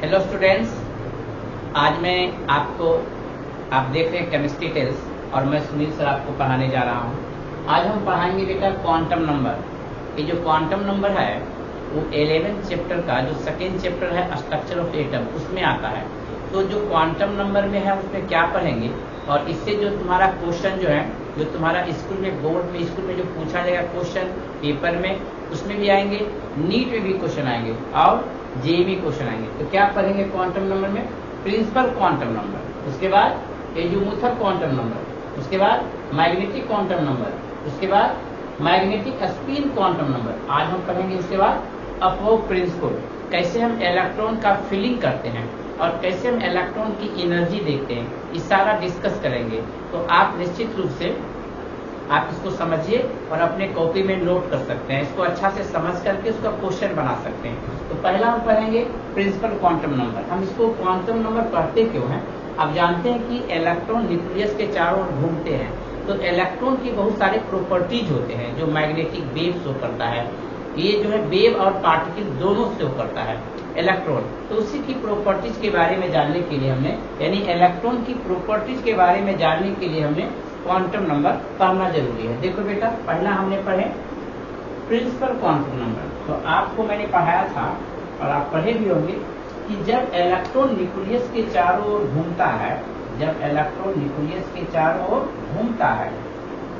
Hello students, आज मैं आपको आप देख रहे हैं केमिस्ट्री टेल्स और मैं सुनील सर आपको पढ़ाने जा रहा हूँ। आज हम पढ़ाएंगे बेटा क्वांटम नंबर। ये जो क्वांटम नंबर है वो 11th चैप्टर का जो सेकेंड चैप्टर है स्ट्रक्चर ऑफ एटम उसमें आता है। तो जो क्वांटम नंबर में है उसमें क्या पढ़ेंगे और इससे जो तुम्हारा क्वेश्चन जो है जो तुम्हारा स्कूल में बोर्ड में स्कूल में जो पूछा जाएगा क्वेश्चन पेपर में उसमें भी आएंगे, नीट में भी क्वेश्चन आएंगे और जेईई क्वेश्चन आएंगे। तो क्या पढ़ेंगे क्वांटम नंबर में? प्रिंसिपल क्वांटम नंबर, उसके बाद एजीमुथर क्वांटम नंबर, उसके बाद मैग्नेटिक क्वांटम नंबर, उसके बाद मैग्नेटिक स्पिन क्वांटम नंबर। आज हम पढ़ेंगे इसके बाद अपोग प्रिंसिपल, कैसे हम इलेक्ट्रॉन का फिलिंग करते हैं और कैसे हम इलेक्ट्रॉन की एनर्जी देखते हैं, ये सारा डिस्कस करेंगे। तो आप निश्चित रूप से आप इसको समझिए और अपने कॉपी में नोट कर सकते हैं। इसको अच्छा से समझ करके उसका क्वेश्चन बना सकते हैं। तो पहला हम पढ़ेंगे प्रिंसिपल क्वांटम नंबर। हम इसको क्वांटम नंबर पढ़ते क्यों हैं? आप जानते हैं कि इलेक्ट्रॉन न्यूक्लियस के चारों ओर घूमते हैं, तो इलेक्ट्रॉन की बहुत सारे प्रॉपर्टीज होते हैं जो मैग्नेटिक वेव शो करता है। ये जो है वेव और पार्टिकल दोनों शो करता है इलेक्ट्रॉन। तो उसी की प्रॉपर्टीज के बारे में जानने के लिए हमने यानी इलेक्ट्रॉन की प्रॉपर्टीज के बारे में जानने के लिए हमने क्वांटम नंबर पढ़ना जरूरी है। देखो बेटा, पहला हमने पढ़े प्रिंसिपल क्वांटम नंबर। तो आपको मैंने पढ़ाया था और आप पढ़े भी होंगे कि जब इलेक्ट्रॉन न्यूक्लियस के चारों ओर घूमता है, जब इलेक्ट्रॉन न्यूक्लियस के चारों ओर घूमता है,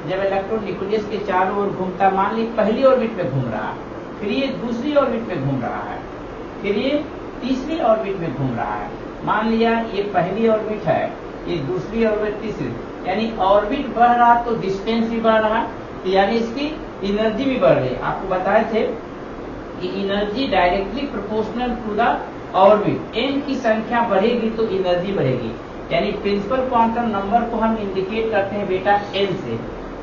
जब इलेक्ट्रॉन न्यूक्लियस के चारों ओर घूमता, मान ली पहली ऑर्बिट में घूम रहा, फिर ये दूसरी ऑर्बिट में घूम रहा है, फिर ये तीसरी ऑर्बिट में घूम रहा है। मान लिया ये पहली ऑर्बिट है, ये दूसरी ऑर्बिट, तीसरी, यानी ऑर्बिट बढ़ रहा तो डिस्टेंस भी बढ़ रहा, तो यानी इसकी एनर्जी भी बढ़ रही। आपको बताए थे कि energy directly proportional to the orbit. N की संख्या बढ़ेगी तो एनर्जी बढ़ेगी। यानी प्रिंसिपल क्वांटम नंबर को हम इंडिकेट करते हैं बेटा एन से।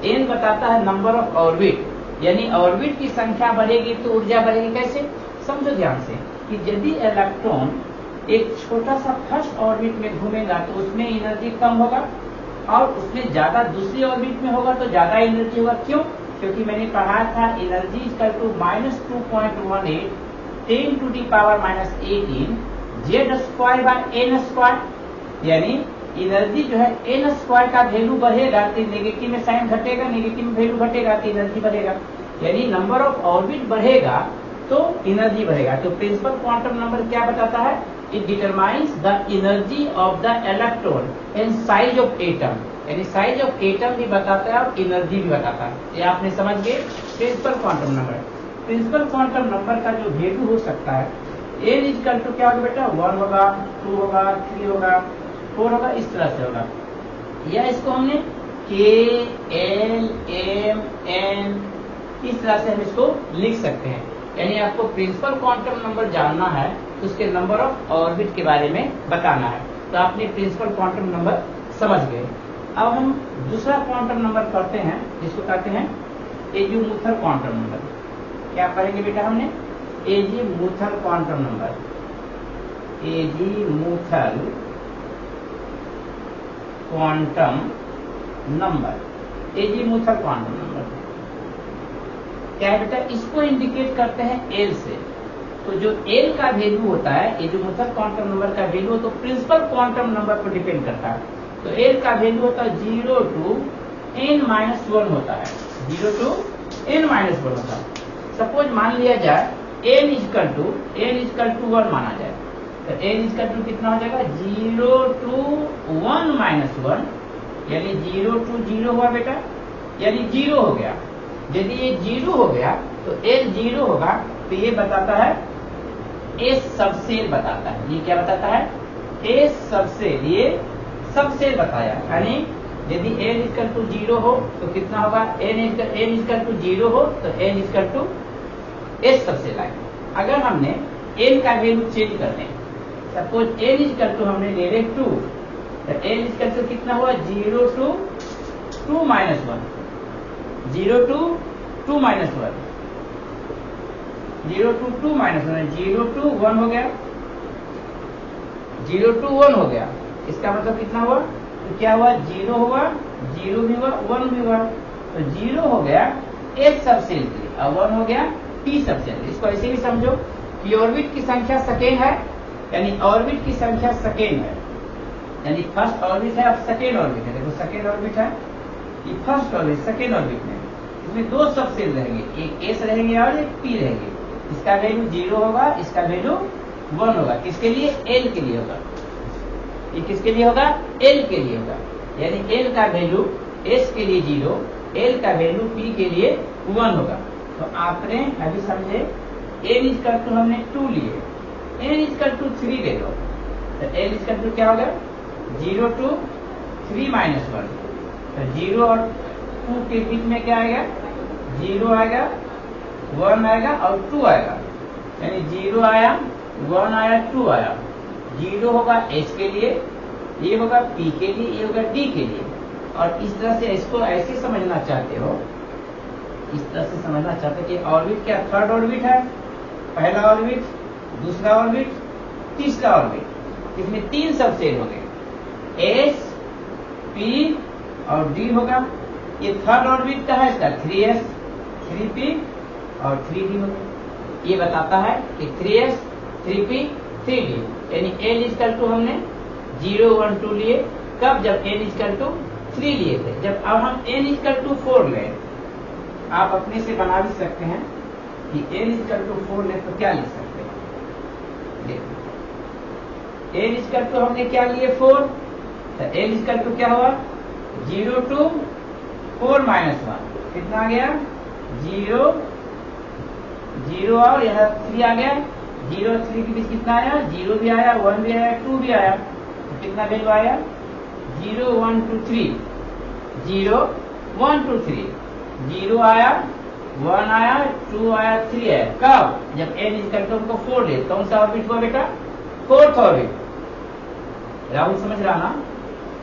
एन बताता है नंबर ऑफ ऑर्बिट, यानी ऑर्बिट की संख्या बढ़ेगी तो ऊर्जा बढ़ेगी। कैसे? समझो ध्यान से कि यदि इलेक्ट्रॉन एक छोटा सा फर्स्ट ऑर्बिट में घूमेगा तो उसमें एनर्जी कम होगा और उसमें ज्यादा दूसरी ऑर्बिट में होगा तो ज्यादा एनर्जी होगा। क्यों? क्योंकि मैंने पढ़ा था energy equal to -2.18 10 to the power -18 Z square by n square. यानी एनर्जी जो है एन स्क्वायर का वैल्यू बढ़ेगा तो नेगेटिव में साइन घटेगा, नेगेटिव में वैल्यू घटेगा तो एनर्जी बढ़ेगा। यानी नंबर ऑफ ऑर्बिट बढ़ेगा तो एनर्जी बढ़ेगा। तो प्रिंसिपल क्वांटम नंबर क्या बताता है? It determines the energy of the electron and size of atom. यानी साइज ऑफ एटम भी बताता है और एनर्जी भी बताता है। ये आपने समझ गए principal quantum number. Principal quantum number का जो वैल्यू हो सकता है एन इक्वल टू क्या होगा बेटा? 1 होगा, 2 होगा, 3 होगा, 4 होगा, इस तरह से होगा। या इसको हमने के एल एम एन इस तरह से हम इसको लिख सकते हैं। यानी आपको प्रिंसिपल क्वांटम नंबर जानना है तो उसके नंबर ऑफ ऑर्बिट के बारे में बताना है। तो आपने प्रिंसिपल क्वांटम नंबर समझ गए। अब हम दूसरा क्वांटम नंबर पढ़ते हैं जिसको कहते हैं एजीमुथर क्वांटम नंबर। क्या पढ़ेंगे बेटा हमने? Azimuthal quantum number. Azimuthal quantum number, azimuthal quantum number क्या है बेटा? इसको इंडिकेट करते हैं एल से। तो जो एल का वैल्यू होता है एजीमुथर क्वांटम नंबर का वैल्यू तो प्रिंसिपल क्वांटम नंबर पर डिपेंड करता है। तो एल का वैल्यू होता है 0 to n-1 होता है, 0 to n-1 होता है। सपोज मान लिया जाए n इक्वल टू 1 माना जाए तो n इक्वल टू कितना हो जाएगा? 0 to 1-1, यानी 0 to 0 हुआ बेटा, यानी 0 हो गया। यदि ये 0 हो गया तो L 0 होगा तो ये बताता है S सबसेल बताता है। ये क्या बताता है? S सबसेल, ये सबसेल बताया। यानी यदि L इक्वल टू 0 हो तो कितना होगा? N इक्वल टू 0 हो तो N equal to S subshell आएगा। अगर हमने N का वैल्यू चेंज कर दें, सपोज N इक्वल टू हमने ले ले 2 तो N इक्वल टू कितना हुआ? 0 to 2-1, 0 to 2-1, 0 to 2-1, 0 to 1 हो गया, 0 to 1 हो गया। इसका मतलब कितना हुआ? तो क्या हुआ? 0 हुआ, 0 भी हुआ, 1 भी हुआ। तो 0 हो गया S सबसेल के लिए और 1 हो गया P सबसेल। इसको ऐसे भी समझो कि ऑर्बिट की संख्या सेकेंड है यानी ऑर्बिट की संख्या सेकेंड है, यानी फर्स्ट ऑर्बिट है और सेकेंड ऑर्बिट है। देखो सेकेंड ऑर्बिट है, ये फर्स्ट ऑर्बिट सेकेंड ऑर्बिट में इसमें दो सबसेल रहेंगे, एक एस रहेंगे और एक पी रहेंगे। इसका वैल्यू 0 होगा, इसका वैल्यू 1 होगा। किसके लिए? एल के लिए होगा। ये किसके लिए होगा? एल के लिए होगा। यानी एल का वैल्यू एस के लिए 0, एल का वैल्यू पी के लिए 1 होगा। तो आपने अभी समझे एन इक्वल टू हमने 2 लिए, एन इक्वल टू 3 ले लो, तो एल इक्वल टू क्या होगा? 0 to 3 - 1। तो 0 और 2 के बीच में क्या आएगा? 0 आएगा, 1 आएगा और 2 आएगा। यानी 0 आया, 1 आया, 2 आया। 0 होगा एस के लिए, ये होगा पी के लिए, ये होगा डी के लिए। और इस तरह से इसको ऐसे समझना चाहते हो, इस तरह से समझना चाहते कि ऑर्बिट क्या थर्ड ऑर्बिट है, पहला ऑर्बिट, दूसरा ऑर्बिट, तीसरा ऑर्बिट। इसमें 3 सबसेल होंगे, एस, पी और डी होगा। ये थर्ड ऑर्बिट का है, इसका 3s, 3p और 3d होगा। ये बताता है कि 3s, 3p, 3d। यानी n इक्वल टू हमने 0, 1, 2 लिए। कब? जब n इक्वल टू 3 लिए थे। जब अब हम n इक्वल टू 4 लें, आप अपने से बना भी सकते हैं कि n इक्वल टू 4 लें तो क्या लिख सकते हैं। देखो n इक्वल टू हमने क्या लिए? 4। तो n इक्वल टू क्या हुआ? 0 to 4 - 1 कितना आ गया? 0, 0 और यहाँ 3 आ गया। 0 और 3 के बीच कितना आया? 0 भी आया, 1 भी आया, 2 भी आया। तो कितना वैल्यू आया? 0, 1, 2, 3, 0, 1, 2, 3, 0 आया, 1 आया, 2 आया, 3 आया। कब? जब n इक्वल टू हमको 4 ले। कौन सा ऑर्बिट हुआ बेटा? Fourth orbit. राहुल समझ रहा ना?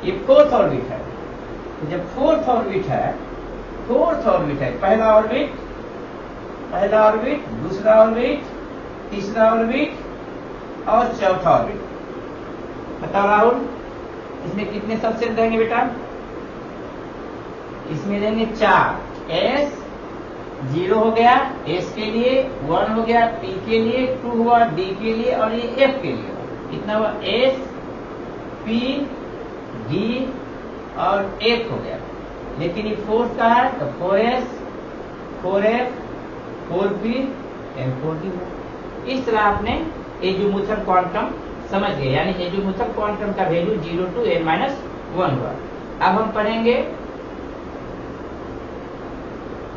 ये फोर्थ ऑर्बिट है। तो जब फोर्थ ऑर्बिट है, फोर्थ ऑर्बिट है, पहला ऑर्बिट, पहला ऑर्बिट, दूसरा ऑर्बिट, तीसरा ऑर्बिट और चौथा ऑर्बिट। बताओ राहुल, इसमें कितने सबसेल रहेंगे बेटा? इसमें रहेंगे 4। एस 0 हो गया एस के लिए, 1 हो गया पी के लिए, 2 हुआ डी के लिए और ये एफ के लिए। कितना हुआ? एस, पी, डी और एफ हो गया। लेकिन ये फोर्थ का है तो 4s, 4f, 4p and 4d हुआ। इस तरह आपने एजीमुथल क्वांटम समझ गए, यानी एजीमुथल क्वांटम का वैल्यू 0 to n - 1 हुआ। अब हम पढ़ेंगे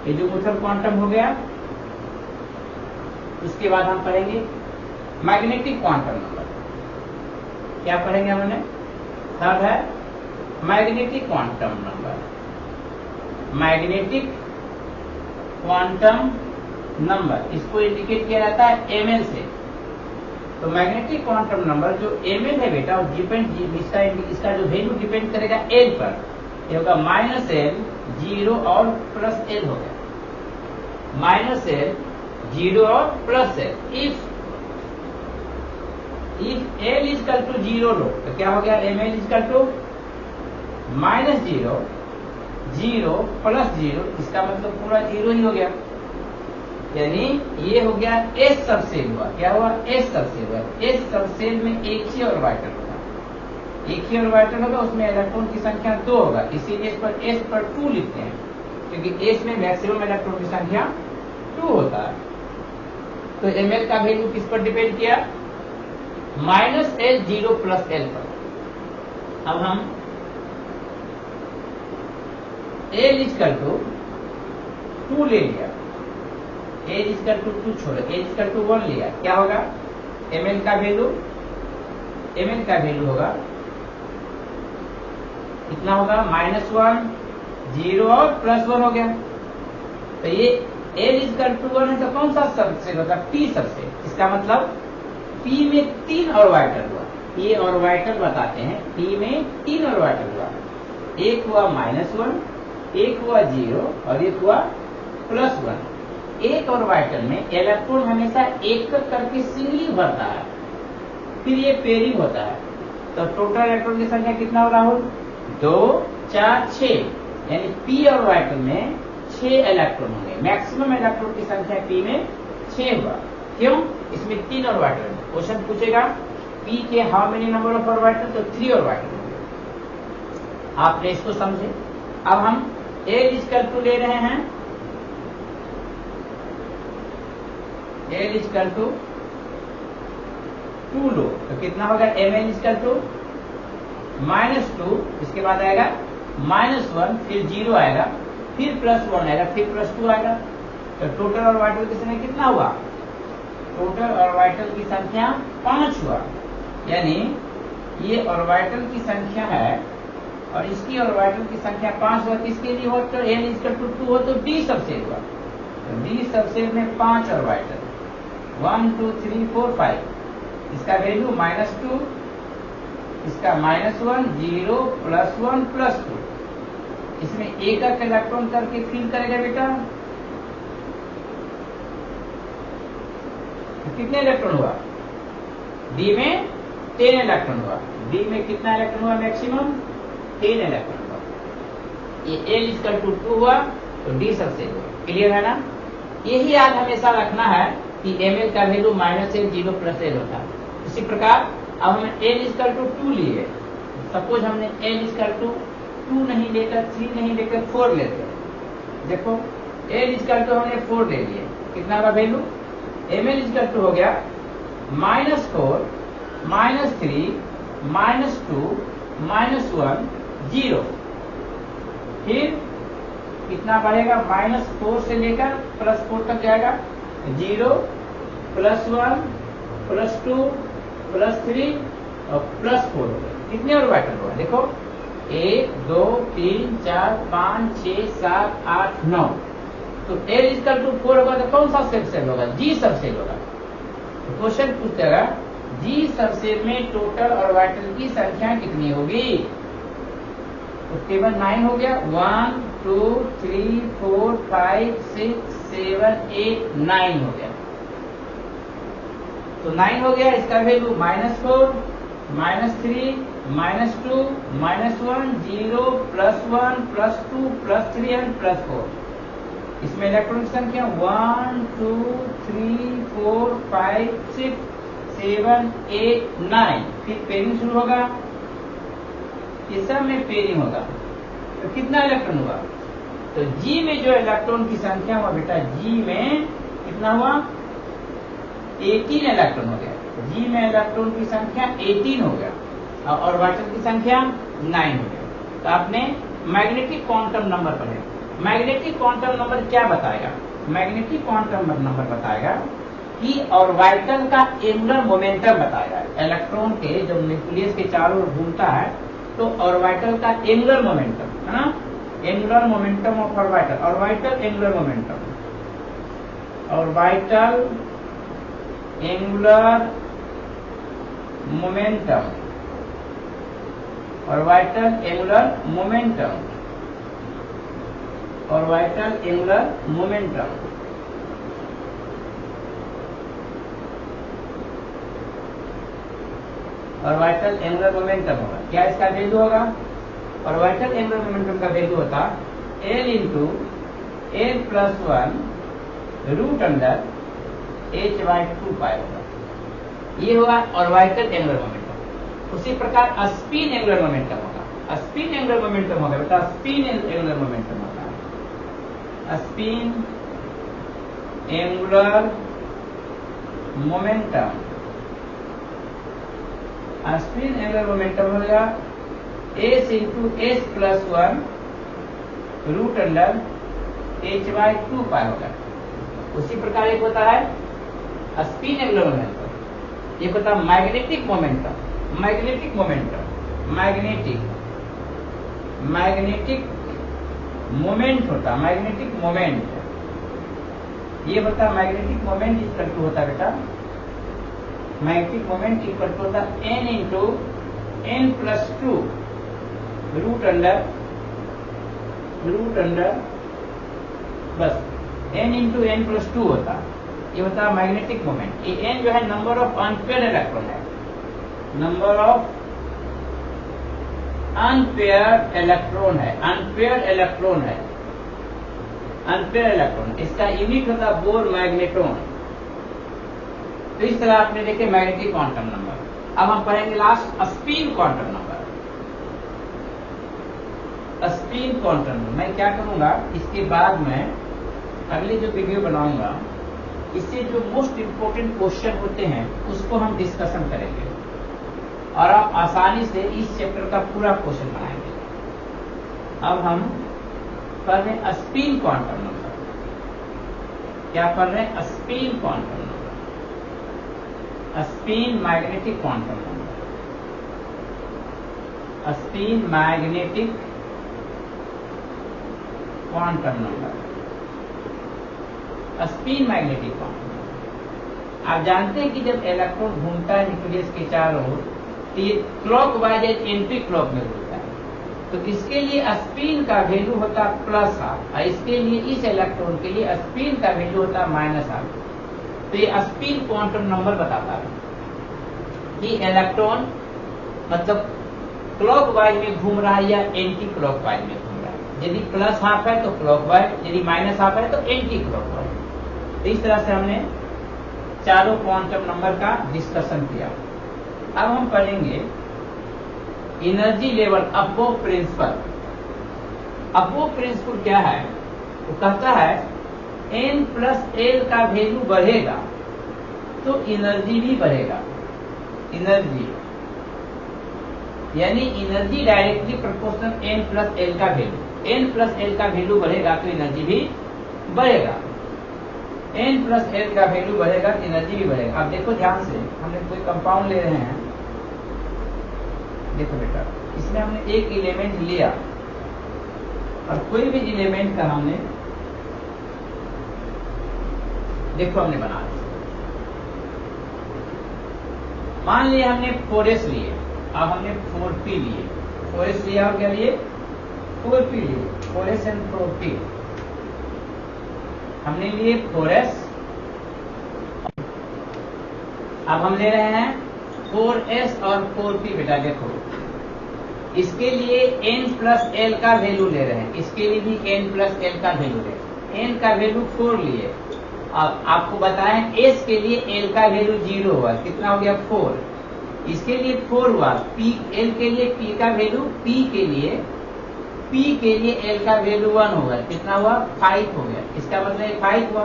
एजीमुथल क्वांटम हो गया, उसके बाद हम पढ़ेंगे मैग्नेटिक क्वांटम नंबर। क्या पढ़ेंगे हमने? थर्ड है magnetic quantum number. Magnetic quantum number, इसको इंडिकेट किया जाता है ml से। तो मैग्नेटिक क्वांटम नंबर जो ml है बेटा, डिपेंड इसका जो वैल्यू डिपेंड करेगा l पर। ये होगा -l, 0 और +l हो गया। -l, 0 और +l। If l equal to 0 लो तो क्या हो गया? ml इक्वल टू -0, 0 + 0, इसका मतलब पूरा 0 ही हो गया। यानी ये हो गया s सबसेल हुआ। क्या हुआ? s सबसेल हुआ। s सबसेल में एक ही ऑर्बिटल होगा, एक ही ऑर्बिटल होगा, उसमें इलेक्ट्रॉन की संख्या 2 होगा। इसीलिए इस पर s पर 2 लिखते हैं, क्योंकि s में मैक्सिमम इलेक्ट्रॉन की संख्या 2 होता है। तो ml का वैल्यू किस पर डिपेंड किया? -l, 0 + l पर। अब हम l इक्वल टू 2 ले लिया, l इक्वल टू 2 छोड़ो, l इक्वल टू 1 लिया। क्या होगा? ml का वैल्यू होगा कितना होगा? -1, 0 और +1 हो गया। तो ये l इक्वल टू 1 है तो कौन सा सबसेल होगा? p subshell. इसका मतलब p में 3 ऑर्बिटल हुआ। ये ऑर्बिटल बताते हैं, p में 3 ऑर्बिटल हुआ। एक हुआ -1, एक हुआ 0 और एक हुआ +1। एक ऑर्बिटल में इलेक्ट्रॉन हमेशा एक करके सिंगली भरता है, फिर ये पेयरिंग होता है। तो टोटल इलेक्ट्रॉन की संख्या कितना हो राहुल? 2, 4, 6। यानी p ऑर्बिटल में 6 इलेक्ट्रॉन होंगे। मैक्सिमम इलेक्ट्रॉन की संख्या p में 6 हुआ। क्यों? इसमें 3 ऑर्बिटल है। क्वेश्चन पूछेगा p के how many number of orbital, तो 3 ऑर्बिटल। आपने इसको समझे। अब हम L इक्वल टू ले रहे हैं, L इक्वल टू 2 लो, तो कितना होगा ml इक्वल टू -2, इसके बाद आएगा -1, फिर 0 आएगा, फिर +1 आएगा, फिर +2 आएगा। तो टोटल ऑर्बिटल की संख्या कितना हुआ? टोटल ऑर्बिटल की संख्या 5 हुआ। यानी ये ऑर्बिटल की संख्या है और इसकी ऑर्बिटल की संख्या 5 हुआ। किसके लिए हो? तो n इक्वल टू 2 हो तो d सबसेट हुआ। तो d सबसेट में 5 ऑर्बिटल, 1 2 3 4 5। इसका वैल्यू -2, इसका -1, 0, +1, +2। इसमें एक इलेक्ट्रॉन करके फिल करेगा बेटा। तो कितने इलेक्ट्रॉन हुआ? डी में 10 इलेक्ट्रॉन हुआ। डी में कितना इलेक्ट्रॉन हुआ? मैक्सिमम 10 इलेक्ट्रॉन हुआ। ये L इक्वल टू 2 हुआ तो डी सबसे हुआ। क्लियर है ना? यही याद हमेशा रखना है कि ml का वैल्यू -L, 0 +L होता है। इसी प्रकार अब हमने L इक्वल टू 2 लिए। सपोज हमने L इक्वल टू 2 नहीं लेकर, 3 नहीं लेकर 4 लेते। देखो L इक्वल टू हमने 4 ले लिए, कितना होगा वैल्यू? ml इक्वल टू हो गया -4, -3, -2, -1, 0। फिर कितना बढ़ेगा? -4 से लेकर +4 तक जाएगा, 0, +1, +2, +3 और +4। कितने ऑर्बिटल हुआ? देखो 1 2 3 4 5 6 7 8 9। तो L इक्वल टू 4 होगा तो कौन सा सबसेट होगा? G सबसेट होगा। तो क्वेश्चन पूछेगा G सबसेट में टोटल ऑर्बिटल की संख्या कितनी होगी? तो टेबल 9 हो गया। 1 2 3 4 5 6 7 8 9 हो गया। तो 9 हो गया। इसका वैल्यू -4, -3, -2, -1, 0, +1, +2, +3 और +4। इसमें इलेक्ट्रॉन की संख्या 1 2 3 4 5 6 7 8 9। फिर पेयरिंग शुरू होगा, ये सब में पेयरिंग होगा। तो कितना इलेक्ट्रॉन हुआ? तो G में जो इलेक्ट्रॉन की संख्या हुआ बेटा, G में कितना हुआ? 18 इलेक्ट्रॉन हो गया। G में इलेक्ट्रॉन की संख्या 18 हो गया और ऑर्बिटल की संख्या 9 हो गया। तो आपने मैग्नेटिक क्वांटम नंबर पढ़े। मैग्नेटिक क्वांटम नंबर क्या बताएगा? मैग्नेटिक क्वांटम नंबर बताएगा कि ऑर्बिटल का एंगुलर मोमेंटम बताएगा। इलेक्ट्रॉन के जब न्यूक्लियस के चारों ओर घूमता है तो ऑर्बिटल का एंगुलर मोमेंटम है ना, angular momentum of orbital, orbital angular momentum, orbital angular momentum, orbital angular momentum, orbital angular momentum. Orbital angular momentum होगा। क्या इसका वैल्यू होगा? ऑर्बिटल एंगुलर मोमेंटम का वैल्यू होता L into L + 1 root under h/2 pi होगा। ये हुआ orbital angular momentum. उसी प्रकार स्पिन एंगुलर मोमेंटम होगा। स्पिन एंगुलर मोमेंटम होगा बेटा, स्पिन एंगुलर मोमेंटम होता है। Spin angular momentum, spin angular momentum हो गया s into s + 1 root under h/2 pi होगा। उसी प्रकार एक होता है स्पिन एंगुलर मोमेंटम, एक होता है magnetic momentum. Magnetic momentum, magnetic moment होता है, मैग्नेटिक मोमेंट। ये होता है मैग्नेटिक मोमेंट इक्वल टू होता है बेटा, मैग्नेटिक मोमेंट इक्वल टू होता है n into n + 2 root under बस n इंटू n + 2 होता है। ये होता है मैग्नेटिक मोमेंट। ये n जो है नंबर ऑफ अनपेयर्ड इलेक्ट्रॉन है, नंबर ऑफ अनपेयर्ड इलेक्ट्रॉन है, अनपेयर्ड इलेक्ट्रॉन है, अनपेयर्ड इलेक्ट्रॉन। इसका यूनिट होता है बोर मैग्नेट्रॉन। तो इस तरह आपने देखे मैग्नेटिक क्वांटम नंबर। अब हम पढ़ेंगे last spin quantum number. Spin quantum number मैं क्या करूंगा, इसके बाद मैं अगले जो वीडियो बनाऊंगा इससे जो मोस्ट इंपोर्टेंट क्वेश्चन होते हैं उसको हम डिस्कशन करेंगे और आप आसानी से इस चैप्टर का पूरा क्वेश्चन बनाएंगे। अब हम पढ़ रहे हैं स्पिन क्वांटम नंबर। क्या पढ़ रहे हैं? Spin quantum number, spin magnetic quantum number, spin magnetic quantum number, spin magnetic quantum number. आप जानते हैं कि जब इलेक्ट्रॉन घूमता है न्यूक्लियस के चारों ओर तो ये क्लॉकवाइज एंटी क्लॉक में घूमता है, तो इसके लिए स्पिन का वैल्यू होता है प्लस हाफ और इसके लिए इस इलेक्ट्रॉन के लिए स्पिन का वैल्यू होता है माइनस हाफ। तो ये स्पिन क्वांटम नंबर बताता है कि इलेक्ट्रॉन मतलब क्लॉकवाइज में घूम रहा है या एंटी क्लॉकवाइज में घूम रहा है। यदि प्लस हाफ है तो क्लॉकवाइज, यदि माइनस हाफ है तो एंटी क्लॉकवाइज। तो इस तरह से हमने चारों क्वांटम नंबर का डिस्कशन किया। अब हम पढ़ेंगे energy level Aufbau principle. Aufbau principle क्या है? वो कहता है n प्लस एल का वैल्यू बढ़ेगा तो एनर्जी भी बढ़ेगा। एनर्जी यानी energy directly proportional n plus l का वैल्यू। n प्लस एल का वैल्यू बढ़ेगा तो एनर्जी भी बढ़ेगा। n प्लस एल का वैल्यू बढ़ेगा तो एनर्जी भी बढ़ेगा। अब देखो ध्यान से, हमने कोई कंपाउंड ले रहे हैं, देखो बेटा, इसमें हमने एक एलिमेंट लिया और कोई भी एलिमेंट का हमने देखो हमने बना दिया। मान लिया हमने 4s लिए, अब हमने 4p लिए। 4s लिया और क्या लिए? 4p लिए। 4s एंड 4p हमने लिए 4s। अब हम ले रहे हैं 4s और 4p। बेटा देखो, इसके लिए n प्लस एल का वैल्यू ले रहे हैं, इसके लिए भी n प्लस एल का वैल्यू ले रहे हैं। n का वैल्यू 4 लिए। अब आपको बताएं s के लिए l का वैल्यू 0 हुआ, कितना हो गया? 4। इसके लिए 4 हुआ। p l के लिए p का वैल्यू, p के लिए l का वैल्यू 1 होगा, कितना हुआ? 5 हो गया। इसका मतलब 5 हुआ।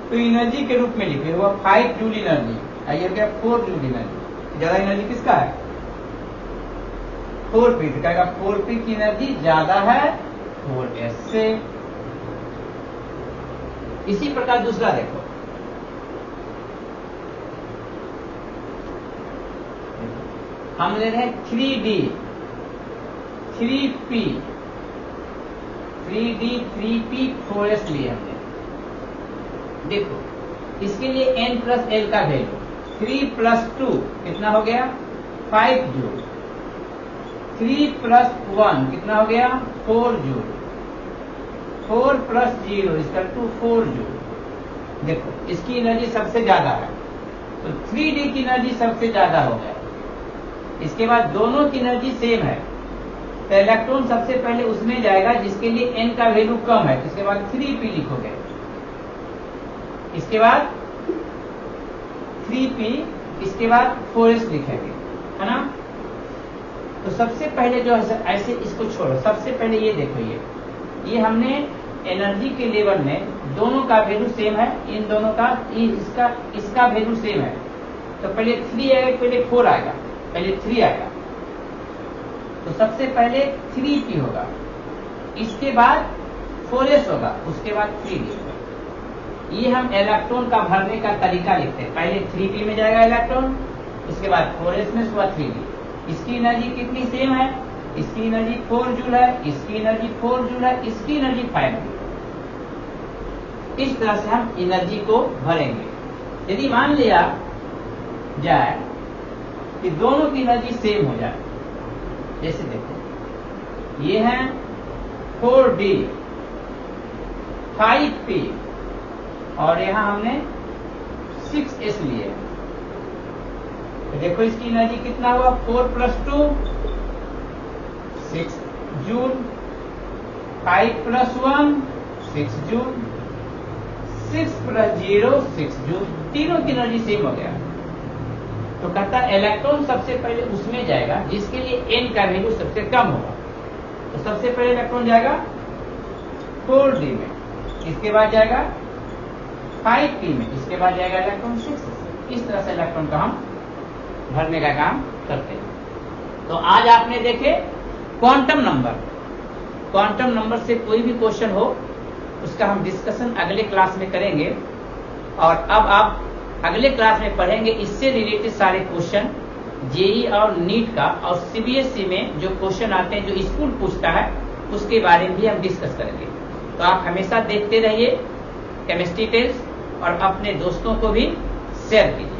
तो एनर्जी के रूप में लिखे हुआ 5 जूल एनर्जी, ये हो गया 4 जूल एनर्जी। ज्यादा एनर्जी किसका है? 4p। तो कहेगा 4p की एनर्जी ज्यादा है 4s से। इसी प्रकार दूसरा देखो, हम ले रहे हैं 3d 3p 3p 4s लिए हमने। देखो इसके लिए n प्लस एल का वैल्यू 3 प्लस 2 कितना हो गया? 5 जूल। 3 प्लस 1 कितना हो गया? 4 जूल। 4 प्लस 0 इसका 4 जूल। देखो इसकी एनर्जी सबसे ज्यादा है, तो 3d की एनर्जी सबसे ज्यादा हो गया। इसके बाद दोनों की एनर्जी सेम है, तो इलेक्ट्रॉन सबसे पहले उसमें जाएगा जिसके लिए n का वैल्यू कम है, इसके बाद 3p लिखोगे। इसके बाद 3p, इसके बाद 4s लिखेंगे, है ना। तो सबसे पहले जो है ऐसे इसको छोड़ो, सबसे पहले ये देखो, ये हमने एनर्जी के लेवल में दोनों का वैल्यू सेम है, इन दोनों का इसका वैल्यू सेम है। तो पहले 3 आएगा, पहले 4 आएगा, पहले 3 आएगा। तो सबसे पहले 3p होगा, इसके बाद 4s होगा, उसके बाद 3d होगा। ये हम इलेक्ट्रॉन का भरने का तरीका लिखते हैं। पहले 3p में जाएगा इलेक्ट्रॉन, उसके बाद 4s में, उसके बाद 3d। इसकी एनर्जी कितनी सेम है? इसकी एनर्जी 4 जूल है, इसकी एनर्जी 4 जूल है, इसकी एनर्जी 5 जूल। इस तरह से हम एनर्जी को भरेंगे। यदि मान लिया जाए कि दोनों की एनर्जी सेम हो जाए, जैसे देखो ये है 4d 5p और यहां हमने 6s लिए। तो देखो इसकी एनर्जी कितना हुआ? 4 plus 2 6 joule, 5 plus 1 6 joule, 6 plus 0 6 joule. तीनों की एनर्जी सेम हो गया। तो कहता है इलेक्ट्रॉन सबसे पहले उसमें जाएगा जिसके लिए n का वैल्यू सबसे कम होगा। तो सबसे पहले इलेक्ट्रॉन जाएगा 4d में, इसके बाद जाएगा 5p में, इसके बाद जाएगा इलेक्ट्रॉन 6। इस तरह से इलेक्ट्रॉन का हम भरने का काम करते हैं। तो आज आपने देखे क्वांटम नंबर। क्वांटम नंबर से कोई भी क्वेश्चन हो उसका हम डिस्कशन अगले क्लास में करेंगे। और अब आप अगले क्लास में पढ़ेंगे इससे रिलेटेड सारे क्वेश्चन जेई और नीट का, और सीबीएसई में जो क्वेश्चन आते हैं जो स्कूल पूछता है उसके बारे में भी हम डिस्कस करेंगे। तो आप हमेशा देखते रहिए केमिस्ट्री टेल्स और अपने दोस्तों को भी शेयर कीजिए।